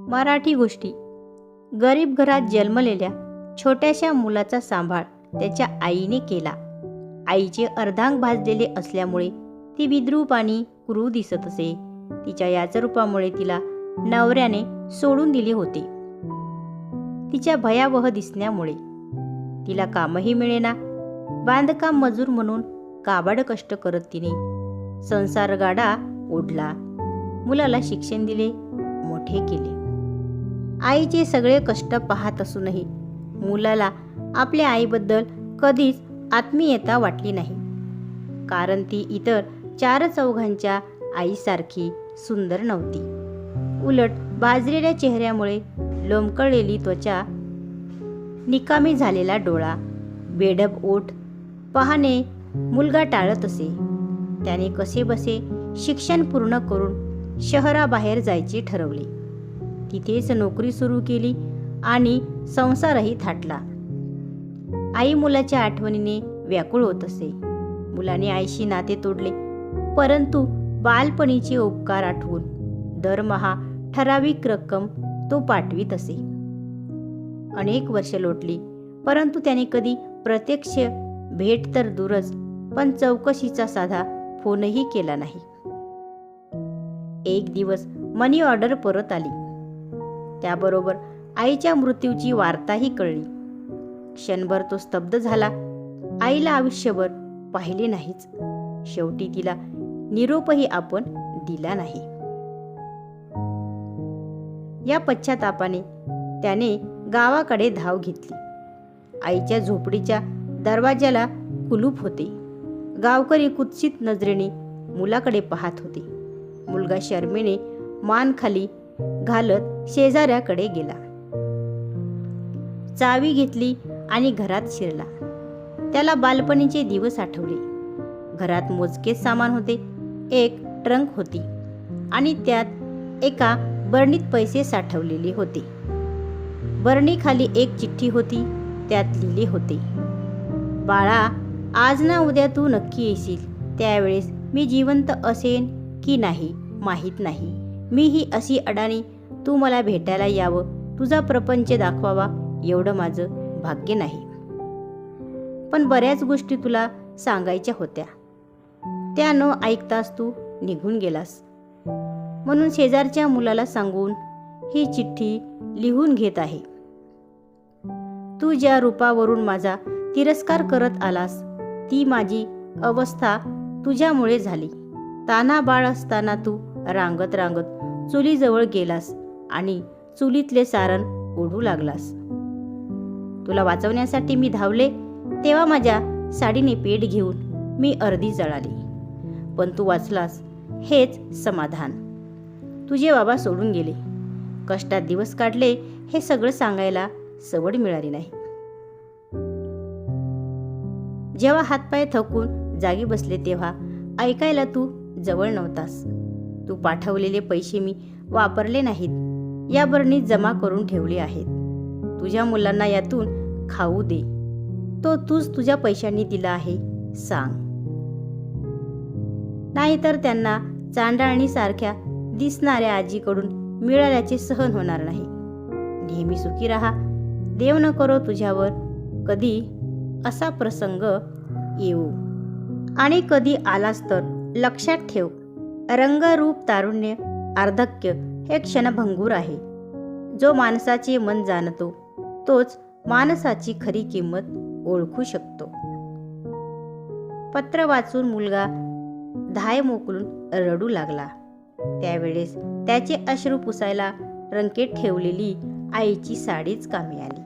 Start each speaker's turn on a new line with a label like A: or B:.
A: मराठी गोष्टी. गरीब घरात जन्मलेल्या छोट्याशा मुलाचा सांभाळ त्याच्या आईने केला. आईचे अर्धांग भाजलेले असल्यामुळे ती विद्रूप आणि क्रूर दिसत असे. तिच्या याच रूपामुळे तिला नवऱ्याने सोडून दिले होते. तिच्या भयावह दिसण्यामुळे तिला कामही मिळेना. बांधकाम मजूर म्हणून काबाड कष्ट करत तिने संसार गाडा ओढला. मुलाला शिक्षण दिले, मोठे केले. आईचे सगळे कष्ट पाहत असूनही मुलाला आपल्या आईबद्दल कधीच आत्मीयता वाटली नाही. कारण ती इतर 4 चौघांच्या आईसारखी सुंदर नव्हती. उलट भाजलेल्या चेहऱ्यामुळे लोंबकळलेली त्वचा, निकामी झालेला डोळा, बेढप ओठ पाहणे मुलगा टाळत असे. त्याने कसेबसे शिक्षण पूर्ण करून शहराबाहेर जायचे ठरवले. तिथेच नोकरी सुरू केली आणि संसारही थाटला. आई मुलाच्या आठवणीने व्याकुळ होत असे. मुलाने आईशी नाते तोडले, परंतु बालपणीचे उपकार आठवून दरमहा ठराविक रक्कम तो पाठवीत असे. अनेक वर्ष लोटली, परंतु त्याने कधी प्रत्यक्ष भेट तर दूरच, पण चौकशीचा साधा फोनही केला नाही. एक दिवस मनी ऑर्डर परत आली. त्याबरोबर आईच्या मृत्यूची वार्ताही कळली. क्षणभर तो स्तब्ध झाला. आईला आयुष्यभर पाहिले नाहीच. शेवटी तिला निरोपही आपण दिला नाही. या पश्चातापाने त्याने गावाकडे धाव घेतली. आईच्या झोपडीच्या दरवाजाला कुलूप होते. गावकरी कुत्सित नजरेने मुलाकडे पाहत होते. मुलगा शरमेने मान खाली घालत शेजाऱ्याकडे गेला. चावी घेतली आणि घरात शिरला. त्याला बालपणीचे दिवस आठवले. घरात मोजकेच सामान होते. एक ट्रंक होती आणि त्यात एका बरणीत पैसे साठवलेले होते. बरणीखाली एक चिठ्ठी होती. त्यात लिहिले होते, बाळा, आज ना उद्या तू नक्की येशील. त्यावेळेस मी जिवंत असेन की नाही माहीत नाही. मीही अशी अडाणी, तू मला भेटायला यावं, तुझा प्रपंच दाखवावा एवढं माझं भाग्य नाही. पण बऱ्याच गोष्टी तुला सांगायच्या होत्या. त्या न ऐकताच तू निघून गेलास. म्हणून शेजारच्या मुलाला सांगून ही चिठ्ठी लिहून घेत आहे. तू ज्या रूपावरून माझा तिरस्कार करत आलास, ती माझी अवस्था तुझ्यामुळे झाली. ताना बाळ असताना तू रांगत रांगत चुलीजवळ गेलास आणि चुलीतले सारण ओढू लागलास. तुला वाचवण्यासाठी मी धावले, तेव्हा माझ्या साडीने पेट घेऊन मी अर्धी जळाली. पण तू वाचलास, हेच समाधान. तुझे बाबा सोडून गेले. कष्टात दिवस काढले, हे सगळं सांगायला सवड मिळाली नाही. जेव्हा हातपाय थकून जागी बसले तेव्हा ऐकायला तू जवळ नव्हतास. तू पाठवलेले पैसे मी वापरले नाहीत. या बरणीत जमा करून ठेवले आहेत. तुझ्या मुलांना यातून खाऊ दे. तो तूच तुझ्या पैशांनी दिला आहे, सांग. नाहीतर त्यांना चांडाळणीसारख्या दिसणाऱ्या आजीकडून मिळाल्याचे सहन होणार नाही. नेहमी सुखी राहा. देव न करो तुझ्यावर कधी असा प्रसंग येऊ. आणि कधी आलास तर लक्षात ठेव, रंग रूप तारुण्य वार्धक्य हे क्षणभंगूर आहे. जो माणसाचे मन जाणतो तोच माणसाची खरी किंमत ओळखू शकतो. पत्र वाचून मुलगा धाय मोकलून रडू लागला. त्यावेळेस त्याचे अश्रू पुसायला रंकेत ठेवलेली आईची साडीच कामी आली.